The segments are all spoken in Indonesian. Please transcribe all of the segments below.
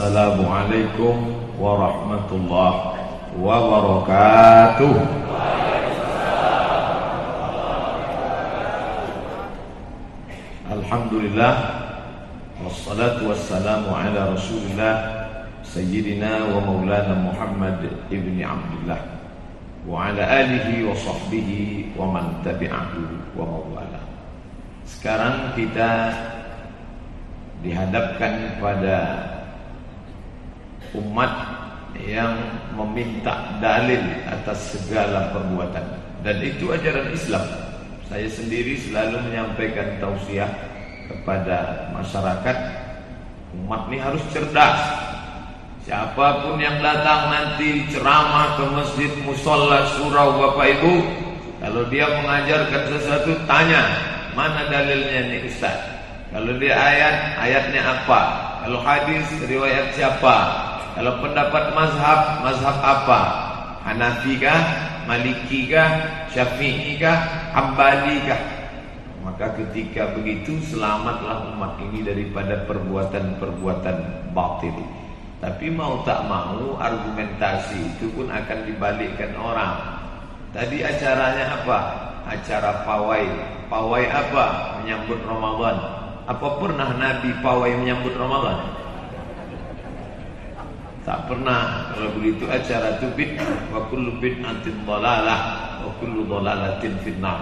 Assalamualaikum warahmatullahi wabarakatuh. Alhamdulillah, wassalatu wassalamu ala rasulillah Sayyidina wa maulana Muhammad ibni Abdullah wa ala alihi wa sahbihi wa man tabi'ahu wa mawala. Sekarang kita dihadapkan pada umat yang meminta dalil atas segala perbuatan, dan itu ajaran Islam. Saya sendiri selalu menyampaikan tausiah kepada masyarakat, umat ini harus cerdas. Siapapun yang datang nanti ceramah ke masjid, musola, surau, Bapak Ibu, kalau dia mengajarkan sesuatu, tanya mana dalilnya nih Ustaz. Kalau dia ayatnya apa? Kalau hadis, riwayat siapa? Kalau pendapat mazhab apa? Hanafi kah? Maliki kah? Syafi'i kah? Hambali kah? Maka ketika begitu, selamatlah umat ini daripada perbuatan-perbuatan batil. Tapi mau tak mau, argumentasi itu pun akan dibalikkan orang. Tadi acaranya apa? Acara pawai. Pawai apa? Menyambut Ramadan. Apa pernah Nabi pawai menyambut Ramadan? Tak pernah. Kalau begitu acara itu bid'ah, wa kullu bid'atin dhalalah wa kullu dhalalatin finnar.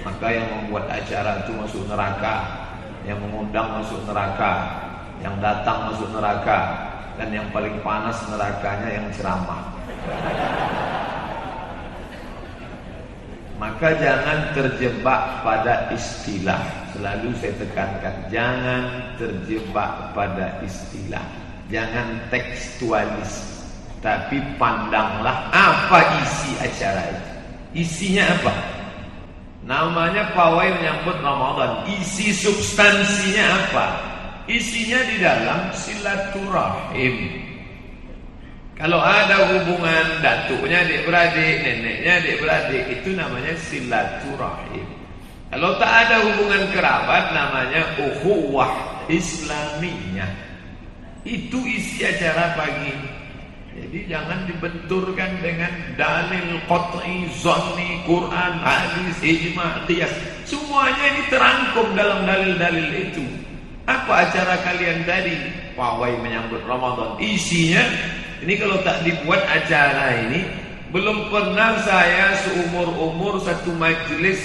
Maka yang membuat acara itu masuk neraka, yang mengundang masuk neraka, yang datang masuk neraka, dan yang paling panas nerakanya yang ceramah. Maka jangan terjebak pada istilah. Selalu saya tekankan, jangan terjebak pada istilah. Jangan tekstualis, tapi pandanglah apa isi acara itu. Isinya apa? Namanya pawai menyambut Ramadan. Isi substansinya apa? Isinya di dalam silaturahim. Kalau ada hubungan datuknya adik-beradik, neneknya adik-beradik, itu namanya silaturahim. Kalau tak ada hubungan kerabat, namanya ukhuwah islamiyah. Itu isi acara pagi. Jadi jangan dibenturkan dengan dalil qat'i, zanni, Quran, hadis, ijma', qiyas. Semuanya ini terangkum dalam dalil-dalil itu. Apa acara kalian tadi? Pawai menyambut Ramadan. Isinya, ini kalau tak dibuat acara ini, belum pernah saya seumur-umur satu majelis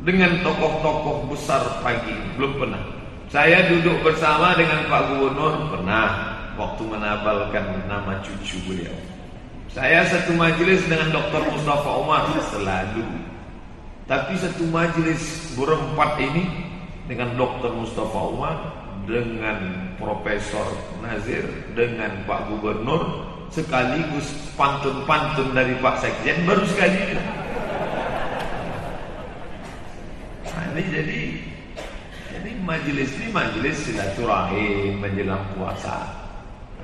dengan tokoh-tokoh besar pagi. Belum pernah. Saya duduk bersama dengan Pak Gubernur, pernah, waktu menabalkan nama cucu beliau. Saya satu majelis dengan Dr. Mustafa Umar, selalu. Tapi satu majelis berempat ini dengan Dr. Mustafa Umar, dengan Profesor Nazir, dengan Pak Gubernur, sekaligus pantun-pantun dari Pak Sekjen, baru sekali. Nah, ini jadi majelis ini majelis silaturahim menjelang puasa.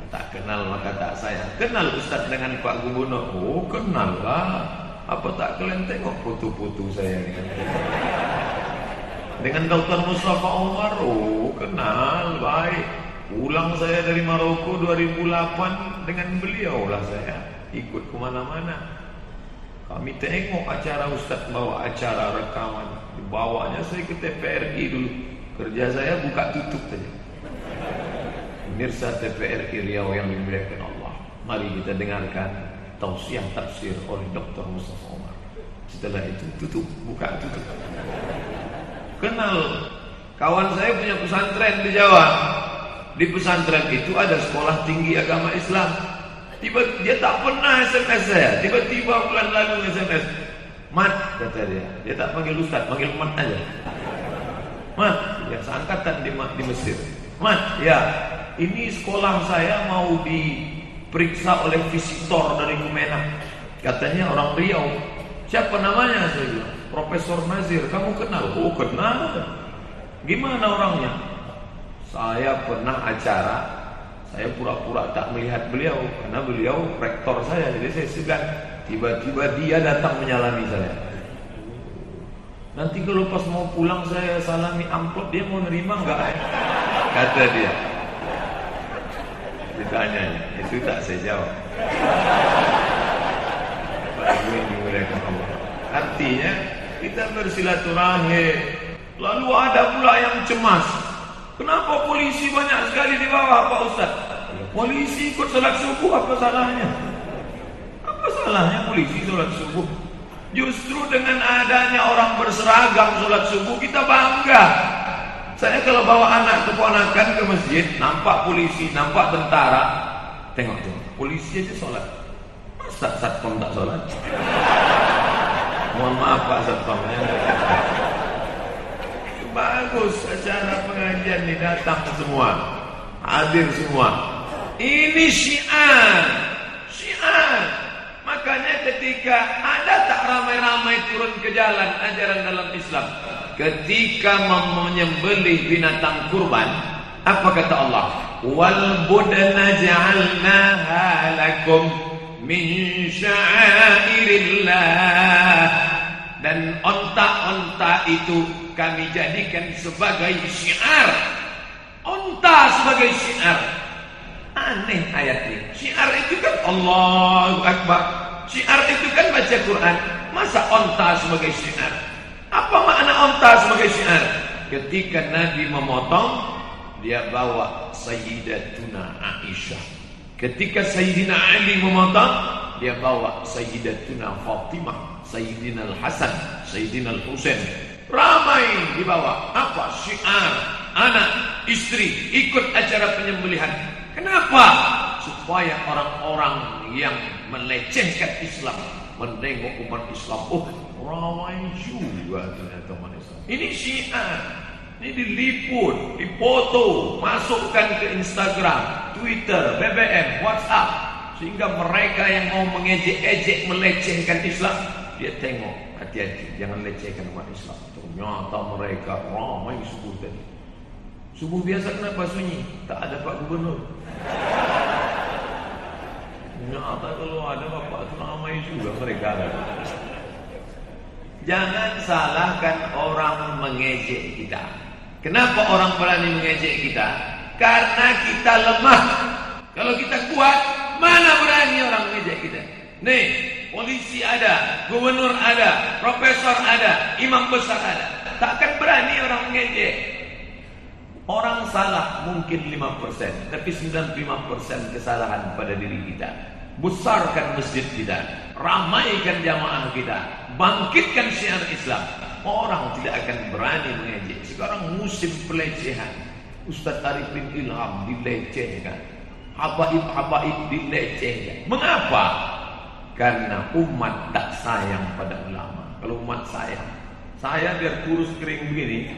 Tak kenal maka tak sayang. Kenal Ustaz dengan Pak Gubernur? Oh, kenal lah. Apa tak kalian tengok foto-foto saya ini? Dengan Dr. Mustafa Umar? Oh, kenal, baik. Pulang saya dari Maroko 2008, dengan beliau lah saya ikut kemana-mana. Kami tengok acara Ustaz bawa acara rekaman. Dibawanya saya ke TPRI dulu. Kerja saya buka tutup saja. Pemirsa TPRI Riau yang dimuliakan Allah, mari kita dengarkan tausiah tafsir oleh Dr. Mustafa Umar. Setelah itu tutup, buka tutup. Kenal, kawan saya punya pesantren di Jawa. Di pesantren itu ada sekolah tinggi agama Islam. Dia tak pernah SMS saya. Tiba-tiba bulan lalu SMS. Mat, kata dia. Dia tak panggil Ustaz, panggil Mat aja. Mat, ya seangkatan di Mesir. Mat, ya, ini sekolah saya mau diperiksa oleh visitor dari Kemenak. Katanya orang Riau. Siapa namanya? Saya bilang, Profesor Nazir. Kamu kenal? Oh, kenal. Gimana orangnya? Saya pernah acara, saya pura-pura tak melihat beliau karena beliau rektor saya, jadi saya segan. Tiba-tiba dia datang menyalami saya. Nanti kalau pas mau pulang saya salami amplop, dia mau nerima enggak? Kata dia. Ditanya, itu tak saya jawab. Artinya kita bersilaturahmi. Lalu ada pula yang cemas. Kenapa polisi banyak sekali di bawah Pak Ustaz? Polisi ikut salat subuh, apa salahnya? Apa salahnya polisi salat subuh? Justru dengan adanya orang berseragam salat subuh kita bangga. Saya kalau bawa anak keponakan ke masjid, nampak polisi, nampak tentara, tengok polisi aja salat. Masa satpam tak salat? Mohon maaf Pak Satpam. Bagus acara pengajian ini, datang semua, hadir semua. Ini syiar. Makanya ketika ada tak ramai-ramai turun ke jalan ajaran dalam Islam, ketika menyembelih binatang kurban, apa kata Allah? Wal budna ja'alnaha lakum min sya'airillah. Dan onta-onta itu kami jadikan sebagai syiar. Onta sebagai syiar. Aneh ayat ini. Syiar itu kan Allahu Akbar. Syiar itu kan baca Quran. Masa onta sebagai syiar? Apa makna onta sebagai syiar? Ketika Nabi memotong, dia bawa Sayyidatuna Aisyah. Ketika Sayyidina Ali memotong, dia bawa Sayyidatuna Fatimah, Sayyidina Al-Hasan, Sayyidina Al-Husain. Ramai dibawa. Apa? Syiar. Anak, istri ikut acara penyembelihan. Kenapa? Supaya orang-orang yang melecehkan Islam menengok umat Islam. Oh, ramai juga ternyata umat Islam. Ini syiar. Ini diliput, dipoto, masukkan ke Instagram, Twitter, BBM, WhatsApp, sehingga mereka yang mau mengejek-ejek, melecehkan Islam, dia tengok, hati-hati, jangan lecehkan umat Islam. Ternyata mereka ramai subuh tadi. Subuh biasa kenapa sunyi? Tak ada Pak Gubernur. Ternyata kalau ada Bapak itu ramai juga mereka. Jangan salahkan orang mengejek kita. Kenapa orang berani mengejek kita? Karena kita lemah. Kalau kita kuat, mana berani orang mengejek kita? Nih, polisi ada, gubernur ada, profesor ada, imam besar ada. Takkan berani orang mengejek. Orang salah mungkin 5%, tapi 95% kesalahan pada diri kita. Besarkan masjid kita, ramaikan jamaah kita, bangkitkan syiar Islam. Orang tidak akan berani mengejek. Sekarang musim pelecehan. Ustaz Arifin Ilham dilecehkan, habaib dilecehkan. Mengapa? Karena umat tak sayang pada ulama. Kalau umat sayang, saya biar kurus kering begini,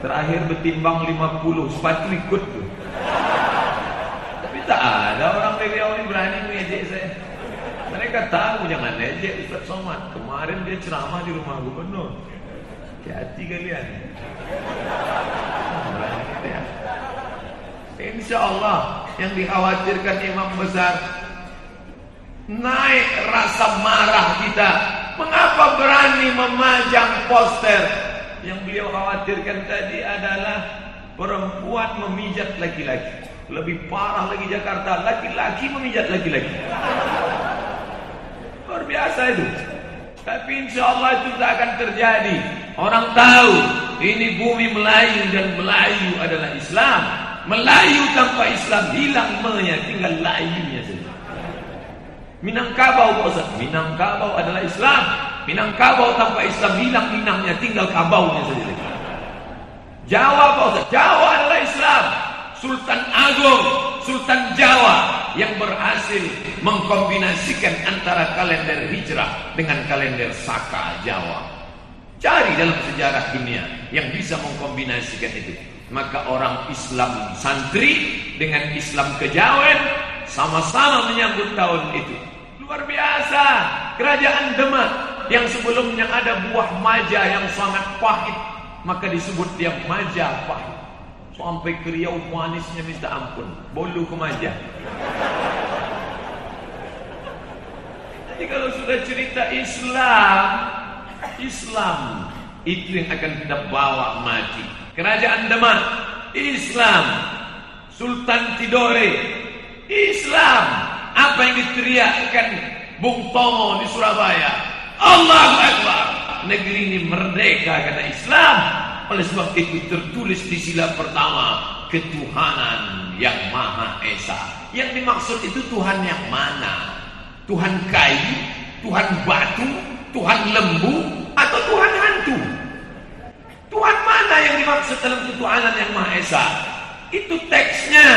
terakhir bertimbang 50, sepatu ikut tuh. Tapi tak ada orang beliau ini berani mengejek saya. Mereka tahu jangan ejek Ustaz Somad. Kemarin dia ceramah di rumah gubernur. Hati-hati kalian. Insya Allah yang dikhawatirkan imam besar, naik rasa marah kita. Mengapa berani memajang poster? Yang beliau khawatirkan tadi adalah perempuan memijat laki-laki. Lebih parah lagi Jakarta, laki-laki memijat laki-laki. Luar biasa itu. Tapi insya Allah itu tak akan terjadi. Orang tahu ini bumi Melayu dan Melayu adalah Islam. Melayu tanpa Islam hilang menya, tinggal layunya saja. Minangkabau Pak Ustaz, Minangkabau adalah Islam. Minangkabau tanpa Islam hilang minangnya, tinggal kabaunya saja. Jawa Pak Ustaz, Jawa adalah Islam. Sultan Agung, Sultan Jawa yang berhasil mengkombinasikan antara kalender Hijrah dengan kalender Saka Jawa. Cari dalam sejarah dunia yang bisa mengkombinasikan itu. Maka orang Islam santri dengan Islam kejawen sama-sama menyambut tahun itu. Luar biasa. Kerajaan Demak yang sebelumnya ada buah maja yang sangat pahit, maka disebut dia Majapahit. Sampai ke Riau manisnya minta ampun. Bolu ke maja. Jadi kalau sudah cerita Islam itu yang akan kita bawa mati. Kerajaan Demak, Islam. Sultan Tidore, Islam. Apa yang diteriakkan Bung Tomo di Surabaya? Allahu Akbar. Negeri ini merdeka karena Islam. Oleh sebab itu tertulis di sila pertama, ketuhanan yang Maha Esa. Yang dimaksud itu Tuhan yang mana? Tuhan kayu, Tuhan batu, Tuhan lembu, atau Tuhan hantu? Tuhan mana yang dimaksud dalam ketuhanan yang Maha Esa? Itu teksnya.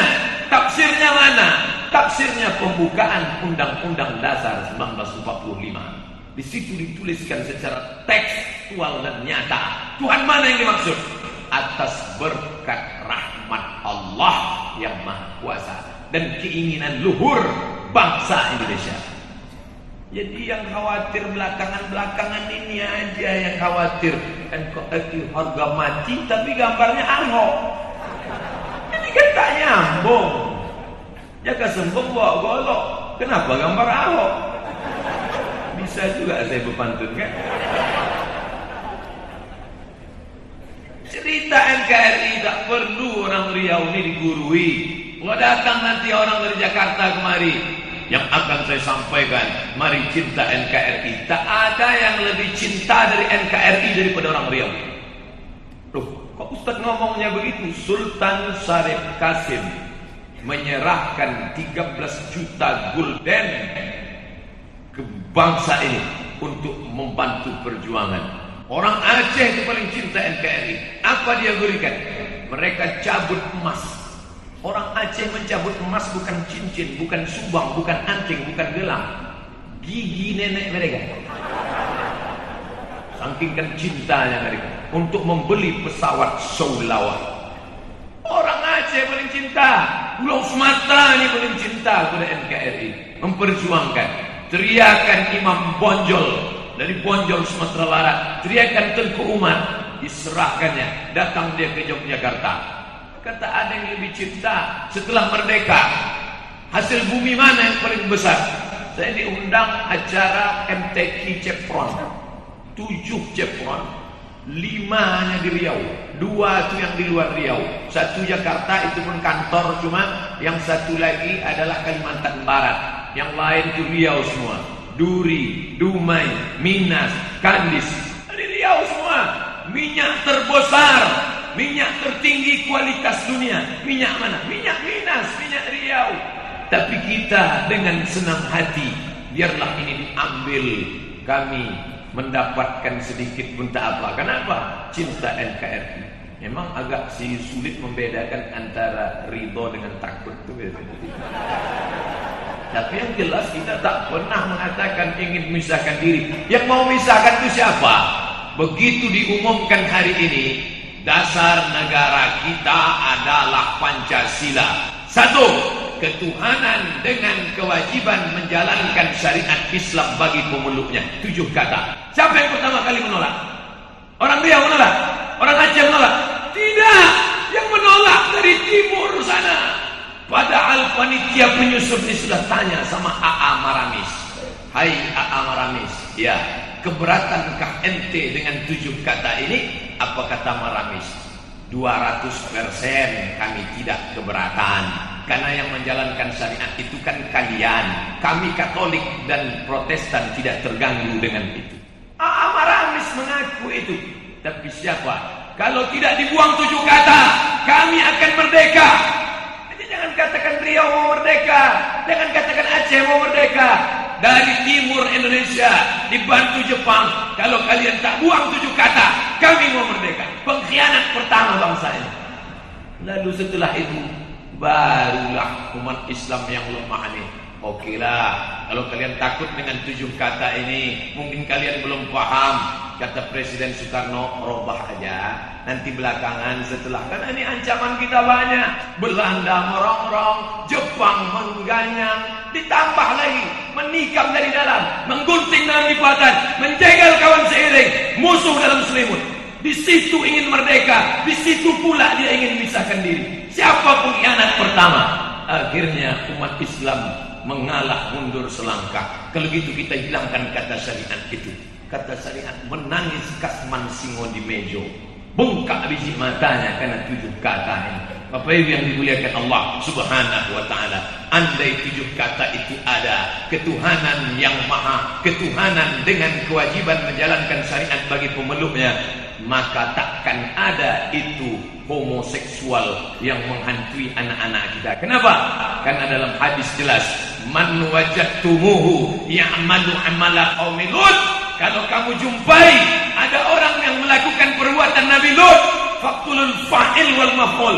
Tafsirnya mana? Tafsirnya pembukaan Undang-Undang Dasar 1945. Di situ dituliskan secara tekstual dan nyata. Tuhan mana yang dimaksud? Atas berkat rahmat Allah yang Maha Kuasa dan keinginan luhur bangsa Indonesia. Jadi yang khawatir belakangan ini aja yang khawatir. NKRI harga mati tapi gambarnya Ahok. Ini kan tak nyambung. Jaka sembung bawa golok. Kenapa gambar Ahok? Bisa juga saya berpantun kan? Cerita NKRI tak perlu orang Riau ini digurui. Kalau datang nanti orang dari Jakarta kemari, yang akan saya sampaikan, mari cinta NKRI. Tak ada yang lebih cinta dari NKRI daripada orang Riau. Loh, kok Ustaz ngomongnya begitu? Sultan Syarif Kasim menyerahkan 13 juta gulden ke bangsa ini untuk membantu perjuangan. Orang Aceh itu paling cinta NKRI. Apa dia berikan? Mereka cabut emas. Orang Aceh mencabut emas bukan cincin, bukan subang, bukan anting, bukan gelang. Gigi nenek mereka. Saking kan cintanya mereka untuk membeli pesawat Saulawa. Orang Aceh paling cinta. Pulau Sumatera ini paling cinta kepada NKRI. Memperjuangkan. Teriakan Imam Bonjol dari Bonjol Sumatera Barat, teriakan Tengku Umar, diserahkannya. Datang dia ke Yogyakarta. Kata ada yang lebih cinta setelah merdeka. Hasil bumi mana yang paling besar? Saya diundang acara MTQ Chevron. 7 Chevron, 5 hanya di Riau, 2 itu yang di luar Riau. 1 Jakarta, itu pun kantor, cuma yang 1 lagi adalah Kalimantan Barat. Yang lain itu Riau semua. Duri, Dumai, Minas, Kandis. Di Riau semua. Minyak terbesar, minyak tertinggi kualitas dunia. Minyak mana? Minyak Minas, minyak Riau. Tapi kita dengan senang hati, biarlah ini diambil. Kami mendapatkan sedikit pun tak apa. Kenapa? Cinta NKRI. Memang agak sulit membedakan antara ridho dengan takut itu biasanya. Tapi yang jelas kita tak pernah mengatakan ingin memisahkan diri. Yang mau memisahkan itu siapa? Begitu diumumkan hari ini, dasar negara kita adalah Pancasila. 1. Ketuhanan dengan kewajiban menjalankan syariat Islam bagi pemeluknya. 7 kata. Siapa yang pertama kali menolak? Orang Riau menolak? Orang Aceh menolak? Tidak. Yang menolak dari timur sana. Padahal panitia penyusun ini sudah tanya sama AA Maramis. Hai AA Maramis, ya, keberatankah ente dengan 7 kata ini? Apa kata Maramis? 200% kami tidak keberatan. Karena yang menjalankan syariat itu kan kalian. Kami Katolik dan Protestan tidak terganggu dengan itu. AA Maramis mengaku itu. Tapi siapa? Kalau tidak dibuang 7 kata, kami akan merdeka. Jangan katakan Riau mau merdeka, jangan katakan Aceh mau merdeka. Dari timur Indonesia dibantu Jepang. Kalau kalian tak buang 7 kata, kami mau merdeka. Pengkhianat pertama bangsa ini. Lalu setelah itu barulah umat Islam yang lemah ini. Oke lah, kalau kalian takut dengan 7 kata ini, mungkin kalian belum paham. Kata Presiden Soekarno, robah aja. Nanti belakangan setelah, karena ini ancaman kita banyak. Belanda merongrong, Jepang mengganyang, ditambah lagi menikam dari dalam, menggunting dalam lipatan, menjegal kawan seiring, musuh dalam selimut. Di situ ingin merdeka, di situ pula dia ingin memisahkan diri. Siapa pengkhianat pertama? Akhirnya umat Islam mengalah mundur selangkah. Kalau gitu kita hilangkan kata syariat itu. Kata syariat menangis Kasman Singo di Mejo. Bengkak biji matanya karena 7 kata ini. Bapak Ibu yang dimuliakan Allah Subhanahu wa taala, andai 7 kata itu ada, ketuhanan yang maha, ketuhanan dengan kewajiban menjalankan syariat bagi pemeluknya, maka takkan ada itu homoseksual yang menghantui anak-anak kita. Kenapa? Karena dalam hadis jelas, man wajadtumuhu ya'malu amala qaumi Lut. Kalau kamu jumpai ada orang yang melakukan perbuatan Nabi Lut, faqtulul fa'il wal maf'ul,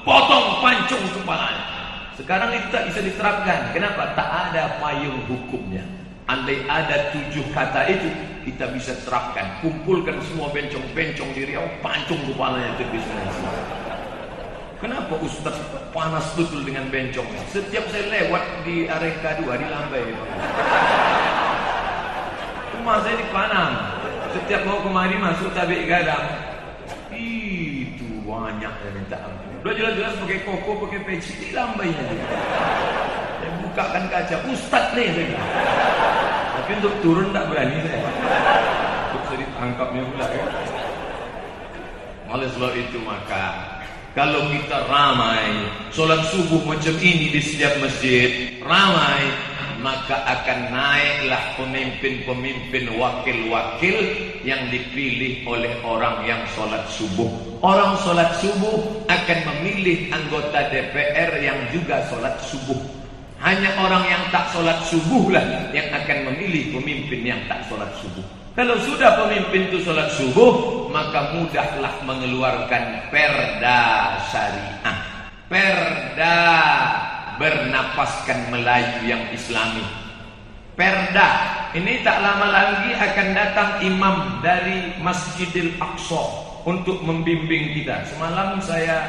potong pancung kepalanya. Sekarang itu tak bisa diterapkan. Kenapa? Tak ada payung hukumnya. Andai ada 7 kata itu, kita bisa terapkan. Kumpulkan semua bencong-bencong di Riau, pancung kepalanya itu bisa. Kenapa Ustaz panas betul dengan bencongnya? Setiap saya lewat di area 2 di Lambai, rumah saya di Panang. Setiap mau kemari masuk tabik gadang, itu banyak yang minta ampun. Udah jelas-jelas pakai koko, pakai peci, di lambainya juga. Saya bukakan kaca, Ustaz nih saya. Tapi untuk turun tak berani saya. Untuk saya ditangkapnya pula ya. Oleh sebab itu maka kalau kita ramai solat subuh macam ini di setiap masjid, ramai, maka akan naiklah pemimpin-pemimpin, wakil-wakil yang dipilih oleh orang yang solat subuh. Orang solat subuh akan memilih anggota DPR yang juga solat subuh. Hanya orang yang tak solat subuh lah yang akan memilih pemimpin yang tak solat subuh. Kalau sudah pemimpin itu solat subuh, maka mudahlah mengeluarkan perda syariah, perda bernapaskan Melayu yang Islami. Perda ini tak lama lagi akan datang imam dari Masjidil Aqsa untuk membimbing kita. Semalam saya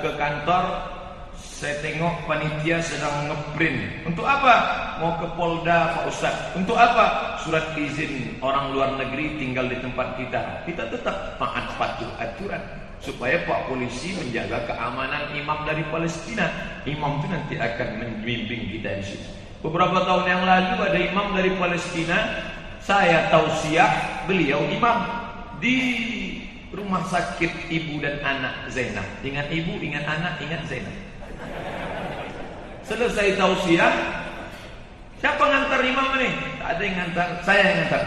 ke kantor, saya tengok panitia sedang ngeprint. Untuk apa? Mau ke Polda Pak Ustaz. Untuk apa? Surat izin orang luar negeri tinggal di tempat kita. Kita tetap taat patuh aturan supaya Pak Polisi menjaga keamanan imam dari Palestina. Imam itu nanti akan membimbing kita di situ. Beberapa tahun yang lalu ada imam dari Palestina, saya tausiah beliau imam di rumah sakit ibu dan anak Zainab. Ingat ibu, ingat anak, ingat Zainab. Selesai tausiah, siapa ngantar imam ini? Tak ada yang ngantar, saya yang ngantar.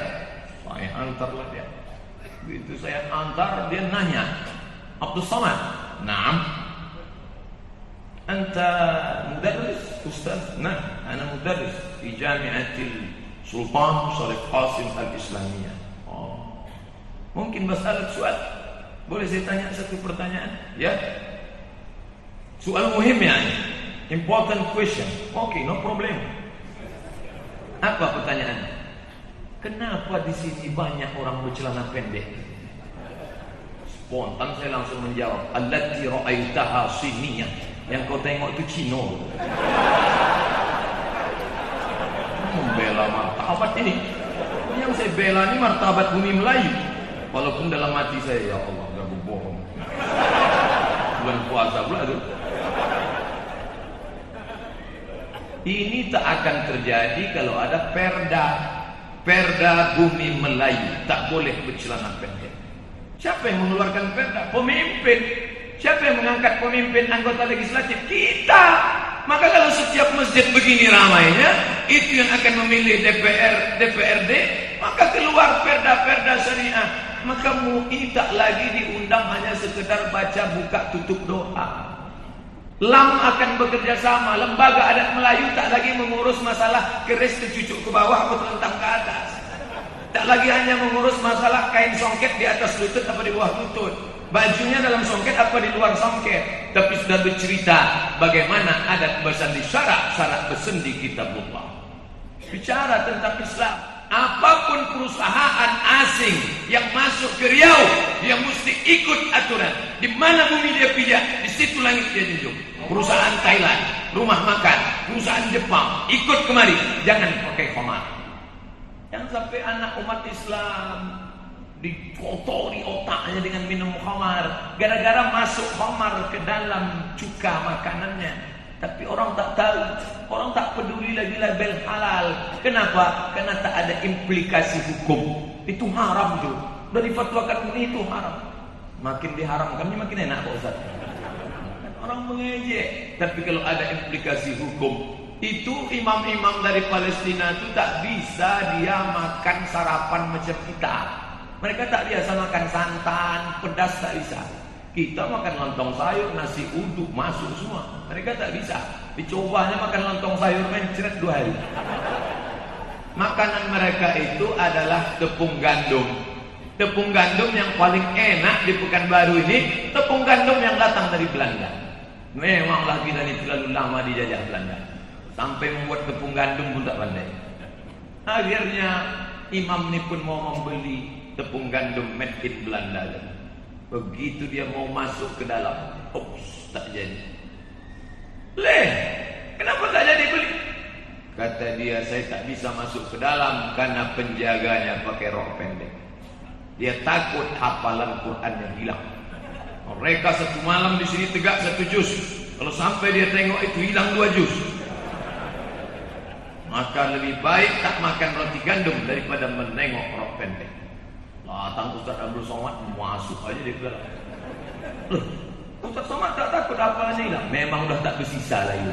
Saya antarlah dia. Begitu saya antar, dia nanya, Abdul Samad, naam, anta mudarris, ustaz? Nah, ana mudarris di Jamiatil Sultan Syarif Qasim Al-Islamiyah. Oh, mungkin masalah soal. Boleh saya tanya satu pertanyaan? Ya. Soal muhim ya, important question. Okay, no problem. Apa pertanyaan? Kenapa di sini banyak orang bercelana pendek? Spontan saya langsung menjawab, allati ra'aitaha siniyah. Yang kau tengok itu Cina. Membela martabat ini. Yang saya bela ini martabat bumi Melayu. Walaupun dalam hati saya, ya Allah, gak bohong. Bulan puasa pula tu. Ini tak akan terjadi kalau ada perda. Perda bumi Melayu, tak boleh bercelana pendek. Siapa yang mengeluarkan perda? Pemimpin. Siapa yang mengangkat pemimpin anggota legislatif? Kita. Maka kalau setiap masjid begini ramainya, itu yang akan memilih DPR, DPRD, maka keluar perda-perda syariah. Maka MUI tak lagi diundang hanya sekedar baca buka tutup doa. LAM akan bekerja sama. Lembaga adat Melayu tak lagi mengurus masalah keris tercucuk ke bawah atau terlentang ke atas. Tak lagi hanya mengurus masalah kain songket di atas lutut atau di bawah lutut, bajunya dalam songket apa di luar songket. Tapi sudah bercerita bagaimana adat bersendi syarat bersendi kitabullah. Bicara tentang Islam. Apapun perusahaan asing yang masuk ke Riau, dia mesti ikut aturan. Di mana bumi dia pijak, di situ langit dia junjung. Perusahaan Thailand, rumah makan, perusahaan Jepang, ikut kemari. Jangan pakai khamar. Yang sampai anak umat Islam dikotori otaknya dengan minum khamar, gara-gara masuk khamar ke dalam cuka makanannya. Tapi orang tak tahu, orang tak peduli lagi label halal. Kenapa? Karena tak ada implikasi hukum. Itu haram tu. Dari fatwa ini itu haram. Makin diharamkan, makin enak Pak Ustaz. Orang mengejek. Tapi kalau ada implikasi hukum, itu imam-imam dari Palestina itu tak bisa dia makan sarapan macam kita. Mereka tak biasa makan santan, pedas tak bisa. Kita makan lontong sayur, nasi uduk masuk semua. Mereka tak bisa. Dicobanya makan lontong sayur mencret 2 hari. Makanan mereka itu adalah tepung gandum. Tepung gandum yang paling enak di Pekanbaru ini, tepung gandum yang datang dari Belanda. Memanglah kita ini terlalu lama dijajah Belanda. Sampai membuat tepung gandum pun tak pandai. Akhirnya imam ini pun mau membeli tepung gandum made in Belanda. Begitu dia mau masuk ke dalam, ups, tak jadi. Kenapa tak jadi beli? Kata dia, saya tak bisa masuk ke dalam karena penjaganya pakai rok pendek. Dia takut hafalan Qurannya hilang. Mereka 1 malam di sini tegak 1 juz. Kalau sampai dia tengok itu hilang 2 juz. Maka lebih baik tak makan roti gandum daripada menengok rok pendek. Datang Ustaz Abdul Somad masuk aja dia bilang, Ustaz Somad tak takut hafalannya hilang. Memang udah tak bersisa lagi.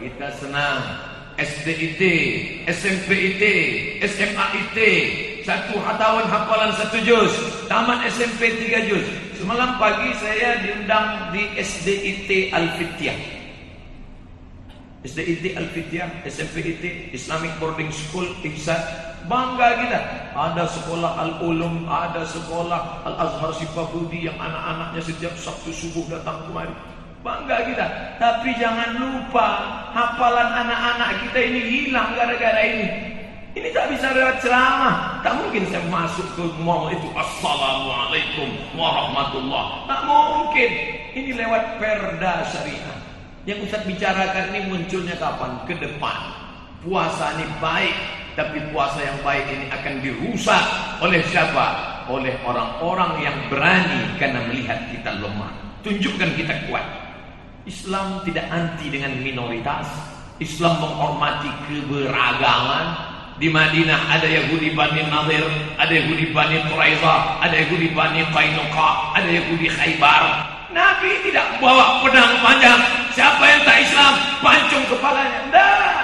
Kita senang SDIT, SMPIT, SMAIT 1 tahun hafalan 1 juz, tamat SMP 3 juz. Semalam pagi saya diundang di SDIT Al-Fitiah. SDIT Al-Fitiah, SMPIT, Islamic Boarding School, Ihsan. Bangga kita. Ada sekolah Al-Ulum, ada sekolah Al-Azhar Sifabudi yang anak-anaknya setiap Sabtu subuh datang kemari. Bangga kita. Tapi jangan lupa, hafalan anak-anak kita ini hilang gara-gara ini. Ini tak bisa lewat ceramah. Tak mungkin saya masuk ke mall itu, Assalamualaikum warahmatullah. Tak mungkin. Ini lewat perda syariah. Yang Ustaz bicarakan ini munculnya kapan? Ke depan. Puasa ini baik, tapi puasa yang baik ini akan dirusak oleh siapa? Oleh orang-orang yang berani karena melihat kita lemah. Tunjukkan kita kuat. Islam tidak anti dengan minoritas. Islam menghormati keberagaman. Di Madinah ada Yahudi Bani Nadir, ada Yahudi Bani Quraizah, ada Yahudi Bani Qainuqa, ada Yahudi Khaybar. Nabi tidak bawa pedang panjang. Siapa yang tak Islam, pancung kepalanya. Tidak.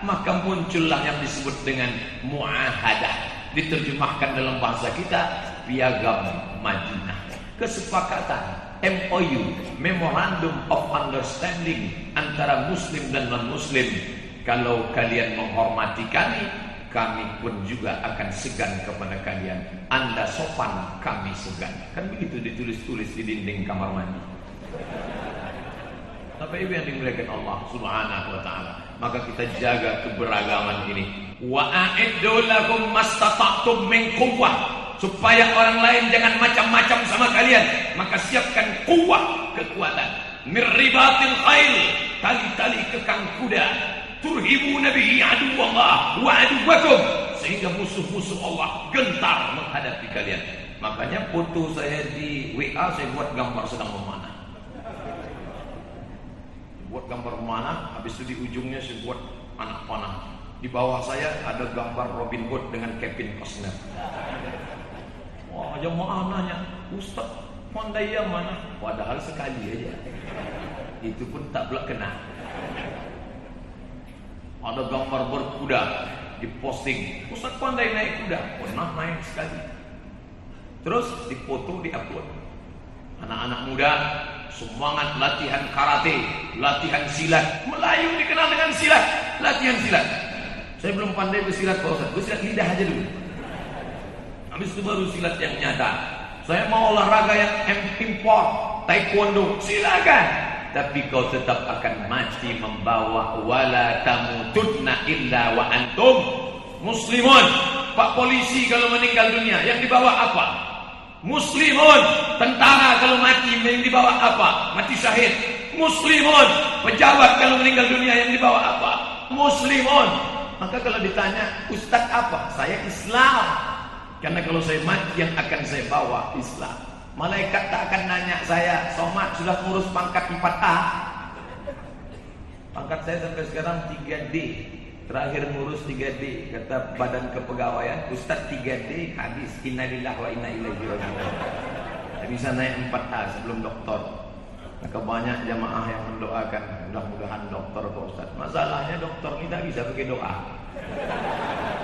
Maka muncullah yang disebut dengan muahadah. Diterjemahkan dalam bahasa kita, piagam Madinah. Kesepakatan, MOU, Memorandum of Understanding antara Muslim dan non-Muslim. Kalau kalian menghormati kami pun juga akan segan kepada kalian. Anda sopan, kami segan. Kan begitu ditulis-tulis di dinding kamar mandi. Bapak Ibu yang dimuliakan Allah Subhanahu wa taala, maka kita jaga keberagaman ini. Wa a'iddu lahum mastata'tum min quwwah, supaya orang lain jangan macam-macam sama kalian, maka siapkan kuwah, kekuatan. Mir ribatil khail, tali-tali kekang kuda. Turhibuna bihi aduwallah wa aduwakum, sehingga musuh-musuh Allah gentar menghadapi kalian. Makanya foto saya di WA saya buat gambar sedang memanah. Buat gambar memanah, habis itu di ujungnya saya buat anak panah. Di bawah saya ada gambar Robin Hood dengan Kevin Costner. Wah, jemaah nanya, Ustaz, pandai yang mana? Padahal sekali aja. Itu pun tak pula kena. Ada gambar berkuda diposting. Ustaz pandai naik kuda? Pernah naik sekali. Terus dipoto, diupload. Anak-anak muda semangat latihan karate, latihan silat. Melayu dikenal dengan silat, latihan silat. Saya belum pandai bersilat Pak Ustaz, bersilat lidah aja dulu. Habis itu baru silat yang nyata. Saya mau olahraga yang import, taekwondo, silakan. Tapi kau tetap akan mati membawa wala tamutunna illa wa antum muslimun. Pak polisi kalau meninggal dunia yang dibawa apa? Muslimun. Tentara kalau mati yang dibawa apa? Mati syahid. Muslimun. Pejabat kalau meninggal dunia yang dibawa apa? Muslimun. Maka kalau ditanya, Ustaz apa? Saya Islam. Karena kalau saya mati yang akan saya bawa Islam. Malaikat tak akan nanya saya, Somad sudah ngurus pangkat 4A. Pangkat saya sampai sekarang 3D. Terakhir ngurus 3D, kata Badan Kepegawaian, Ustaz 3D hadis innalillahi wa inna ilaihi raji'un. nggak bisa naik 4A sebelum doktor. Maka banyak jamaah yang mendoakan mudah-mudahan dokter Pak Ustaz. Masalahnya dokter ini tak bisa pakai doa,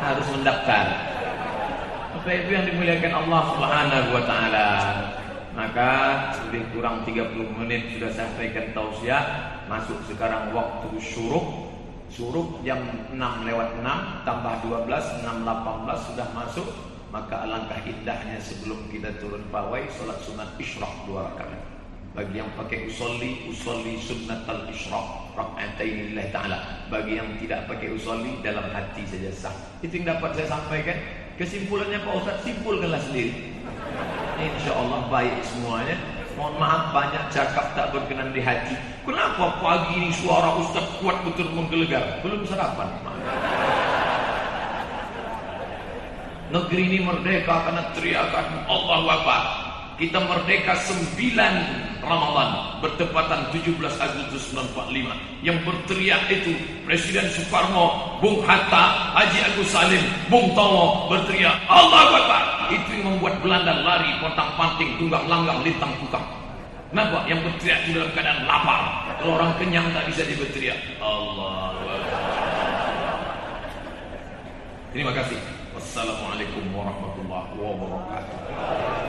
harus mendaftar. Maka itu yang dimuliakan Allah Subhanahu wa taala. Maka lebih kurang 30 menit sudah sampaikan tausiah. Masuk sekarang waktu syuruk. Syuruk jam 6:06 tambah 12 6:18 sudah masuk. Maka alangkah indahnya sebelum kita turun pawai salat sunat isyraq 2 rakaat. Bagi yang pakai usolli sunnatal isyraq rakaatain lillahi taala. Bagi yang tidak pakai usolli dalam hati saja sah. Itu yang dapat saya sampaikan. Kesimpulannya Pak Ustaz, simpulkanlah sendiri. Insyaallah baik semuanya. Mohon maaf banyak cakap tak berkenan di hati. Kenapa pagi ini suara Ustaz kuat betul menggelegar? Belum sarapan. Negeri ini merdeka karena teriakan Allahu Akbar. Kita merdeka 9 Ramadan bertepatan 17 Agustus 1945. Yang berteriak itu Presiden Soekarno, Bung Hatta, Haji Agus Salim, Bung Tomo berteriak Allahu Akbar. Itu yang membuat Belanda lari pontang-panting, tunggang langgang, lintang tukang. Kenapa? Yang berteriak itu dalam keadaan lapar. Kalau orang kenyang tak bisa dia berteriak Allahu Akbar. Terima kasih. Wassalamualaikum warahmatullahi wabarakatuh.